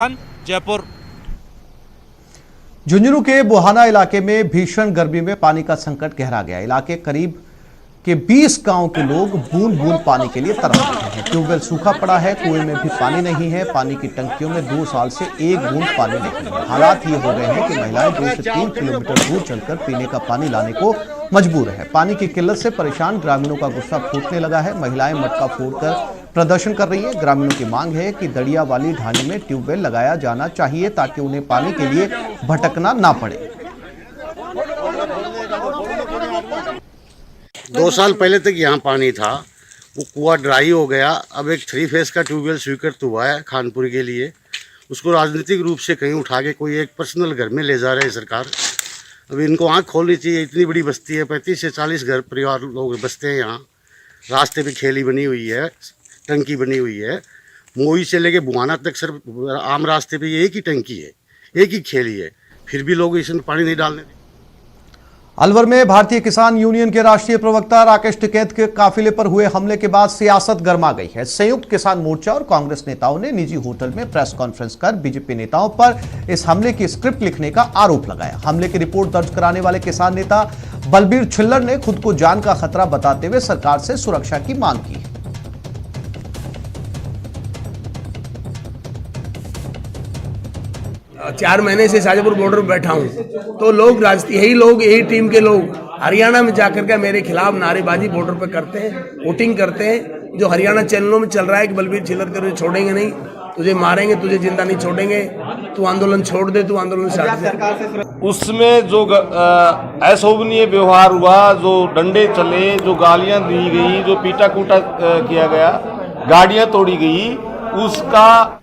जयपुर। झुंझुनू के बुहाना इलाके में भीषण गर्मी में पानी का संकट गहरा गया। इलाके करीब के 20 गांव के लोग बूंद बूंद पानी के लिए तरस रहे हैं। ट्यूबवेल सूखा पड़ा है, कुएं में भी पानी नहीं है। पानी की टंकियों में 2 साल से एक बूंद पानी नहीं है। हालात ये हो गए हैं कि महिलाएं 2 से 3 किलोमीटर दूर चलकर पीने का पानी लाने को मजबूर है। पानी की किल्लत से परेशान ग्रामीणों का गुस्सा फूटने लगा है। महिलाएं मटका फोड़कर प्रदर्शन कर रही है। ग्रामीणों की मांग है कि दड़िया वाली ढाणी में ट्यूबवेल लगाया जाना चाहिए ताकि उन्हें पानी के लिए भटकना ना पड़े। 2 साल पहले तक यहाँ पानी था, वो कुआं ड्राई हो गया। अब एक 3 फेस का ट्यूबवेल स्वीकृत हुआ है खानपुर के लिए। उसको राजनीतिक रूप से कहीं उठा के कोई एक पर्सनल घर में ले जा रहे हैं सरकार। अब इनको आँख खोलनी चाहिए। इतनी बड़ी बस्ती है, 35 से 40 घर परिवार लोग बसते हैं यहाँ। रास्ते पे खेली बनी हुई है, टंकी बनी हुई है। मोई से लेके बुहाना तक सिर्फ आम रास्ते पे एक ही टंकी है, एक ही खेली है, फिर भी लोग इसमें पानी नहीं डालने। अलवर में भारतीय किसान यूनियन के राष्ट्रीय प्रवक्ता राकेश टिकैत के काफिले पर हुए हमले के बाद सियासत गर्मा गई है। संयुक्त किसान मोर्चा और कांग्रेस नेताओं ने निजी होटल में प्रेस कॉन्फ्रेंस कर बीजेपी नेताओं पर इस हमले की स्क्रिप्ट लिखने का आरोप लगाया। हमले की रिपोर्ट दर्ज कराने वाले किसान नेता बलबीर छिल्लर ने खुद को जान का खतरा बताते हुए सरकार से सुरक्षा की मांग की। 4 महीने से शाजापुर बॉर्डर पर बैठा हूँ, तो लोग यही टीम के लोग हरियाणा में जाकर के मेरे खिलाफ नारेबाजी बॉर्डर पर करते हैं, वोटिंग करते हैं। जो हरियाणा चैनलों में चल रहा है कि बलबीर छिल्लर तुझे छोड़ेंगे नहीं, तुझे मारेंगे, तुझे जिंदा नहीं छोड़ेंगे, तू आंदोलन छोड़ दे, तू आंदोलन से। उसमें जो अशोभनीय व्यवहार हुआ, जो डंडे चले, जो गालियां दी गई, जो पीटा कूटा किया गया, गाड़ियां तोड़ी गई, उसका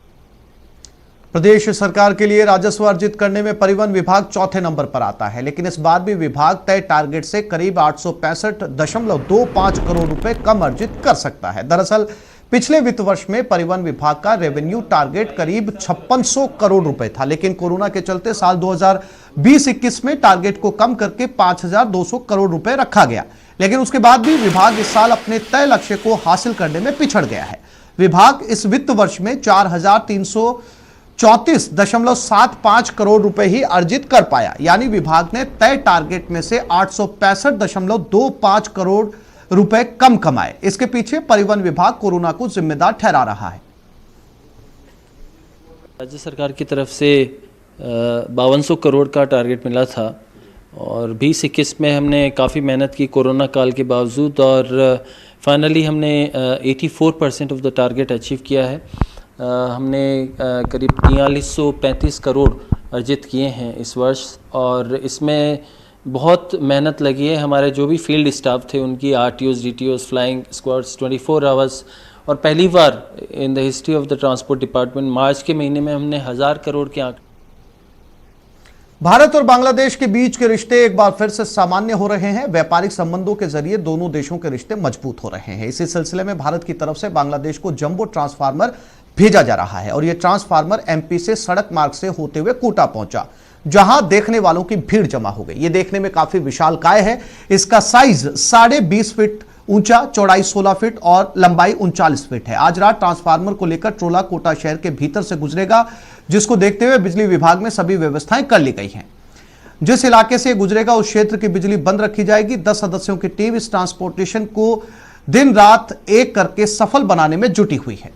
प्रदेश सरकार के लिए राजस्व अर्जित करने में परिवहन विभाग चौथे नंबर पर आता है, लेकिन इस बार भी विभाग तय टारगेट से करीब 865.25 करोड़ रुपए कम अर्जित कर सकता है। दरअसल पिछले वित्त वर्ष में परिवहन विभाग का रेवेन्यू टारगेट करीब 5600 करोड़ रुपए था, लेकिन कोरोना के चलते साल 2020-21 में टारगेट को कम करके 5200 करोड़ रुपए रखा गया। लेकिन उसके बाद भी विभाग इस साल अपने तय लक्ष्य को हासिल करने में पिछड़ गया है। विभाग इस वित्त वर्ष में 4334.75 करोड़ रुपए ही अर्जित कर पाया, यानी विभाग ने तय टारगेट में से 865.25 करोड़ रुपए कम कमाए। इसके पीछे परिवहन विभाग कोरोना को जिम्मेदार ठहरा रहा है। राज्य सरकार की तरफ से 5200 करोड़ का टारगेट मिला था और 2021 में हमने काफ़ी मेहनत की कोरोना काल के बावजूद, और फाइनली हमने 84% ऑफ द टारगेट अचीव किया है। हमने करीब 4335 करोड़ अर्जित किए हैं इस वर्ष, और इसमें बहुत मेहनत लगी है। हमारे जो भी फील्ड स्टाफ थे उनकी RTOs, DTOs, flying squads 24 hours, और पहली बार in the history of the transport department मार्च के महीने में हमने 1000 करोड़ के आंकड़े। भारत और बांग्लादेश के बीच के रिश्ते एक बार फिर से सामान्य हो रहे हैं। व्यापारिक संबंधों के जरिए दोनों देशों के रिश्ते मजबूत हो रहे हैं। इसी सिलसिले में भारत की तरफ से बांग्लादेश को जंबो ट्रांसफार्मर भेजा जा रहा है, और यह ट्रांसफार्मर MP से सड़क मार्ग से होते हुए कोटा पहुंचा, जहां देखने वालों की भीड़ जमा हो गई। यह देखने में काफी विशालकाय है। इसका साइज 20.5 फीट ऊंचा, चौड़ाई 16 फीट और लंबाई 39 फीट है। आज रात ट्रांसफार्मर को लेकर ट्रोला कोटा शहर के भीतर से गुजरेगा, जिसको देखते हुए बिजली विभाग में सभी व्यवस्थाएं कर ली गई हैं। जिस इलाके से गुजरेगा उस क्षेत्र की बिजली बंद रखी जाएगी। 10 सदस्यों की टीम इस ट्रांसपोर्टेशन को दिन रात एक करके सफल बनाने में जुटी हुई है।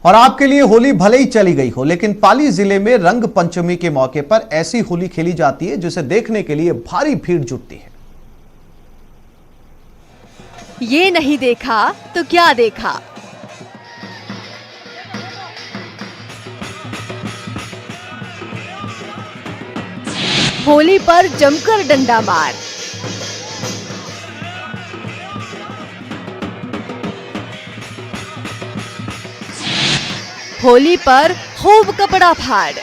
और आपके लिए होली भले ही चली गई हो, लेकिन पाली जिले में रंग पंचमी के मौके पर ऐसी होली खेली जाती है जिसे देखने के लिए भारी भीड़ जुटती है। ये नहीं देखा तो क्या देखा। होली पर जमकर डंडा मार। होली पर खूब कपड़ा फाड़।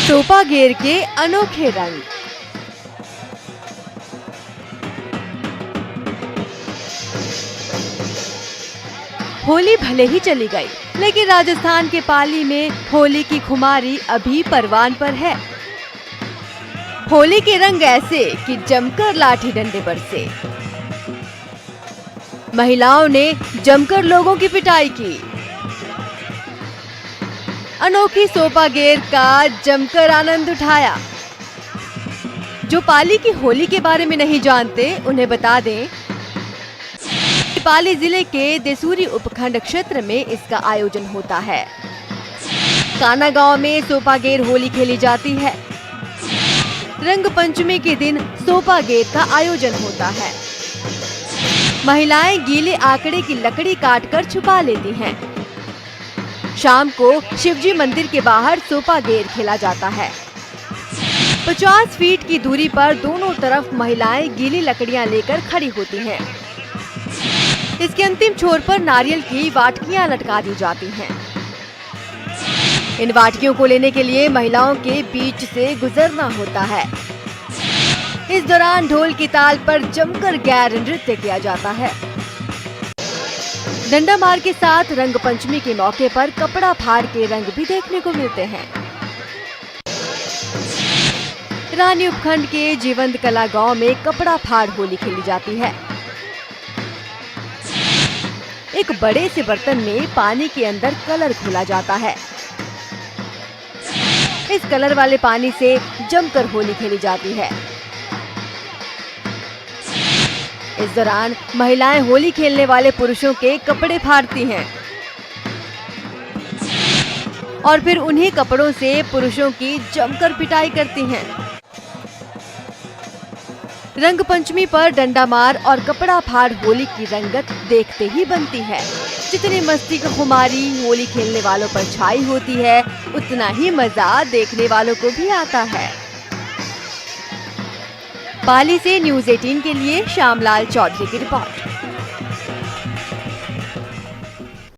टोपा गेर के अनोखे रंग। होली भले ही चली गई, लेकिन राजस्थान के पाली में होली की खुमारी अभी परवान पर है। होली के रंग ऐसे कि जमकर लाठी डंडे बरसे। महिलाओं ने जमकर लोगों की पिटाई की। अनोखी सोपा गेर का जमकर आनंद उठाया। जो पाली की होली के बारे में नहीं जानते उन्हें बता दें, पाली जिले के देसूरी उपखंड क्षेत्र में इसका आयोजन होता है। काना गांव में सोपा गेर होली खेली जाती है। रंग पंचमी के दिन सोपा गेर का आयोजन होता है। महिलाएं गीले आकड़े की लकड़ी काटकर छुपा लेती हैं। शाम को शिवजी मंदिर के बाहर सोपा गेर खेला जाता है। 50 फीट की दूरी पर दोनों तरफ महिलाएं गीली लकड़ियां लेकर खड़ी होती हैं। इसके अंतिम छोर पर नारियल की वाटकियां लटका दी जाती हैं। इन वाटकियों को लेने के लिए महिलाओं के बीच से गुजरना होता है। इस दौरान ढोल की ताल पर जमकर गैर नृत्य किया जाता है। डंडा मार के साथ रंग पंचमी के मौके पर कपड़ा फाड़ के रंग भी देखने को मिलते हैं। रानी उपखंड के जीवंत कला गांव में कपड़ा फाड़ होली खेली जाती है। एक बड़े से बर्तन में पानी के अंदर कलर घोला जाता है। इस कलर वाले पानी से जमकर होली खेली जाती है। इस दौरान महिलाएं होली खेलने वाले पुरुषों के कपड़े फाड़ती हैं और फिर उन्हीं कपड़ों से पुरुषों की जमकर पिटाई करती हैं। रंग पंचमी पर डंडा मार और कपड़ा फाड़ होली की रंगत देखते ही बनती है। जितनी मस्ती की खुमारी होली खेलने वालों पर छाई होती है, उतना ही मजा देखने वालों को भी आता है। पाली से न्यूज़ 18 के लिए श्यामलाल चौधरी की रिपोर्ट।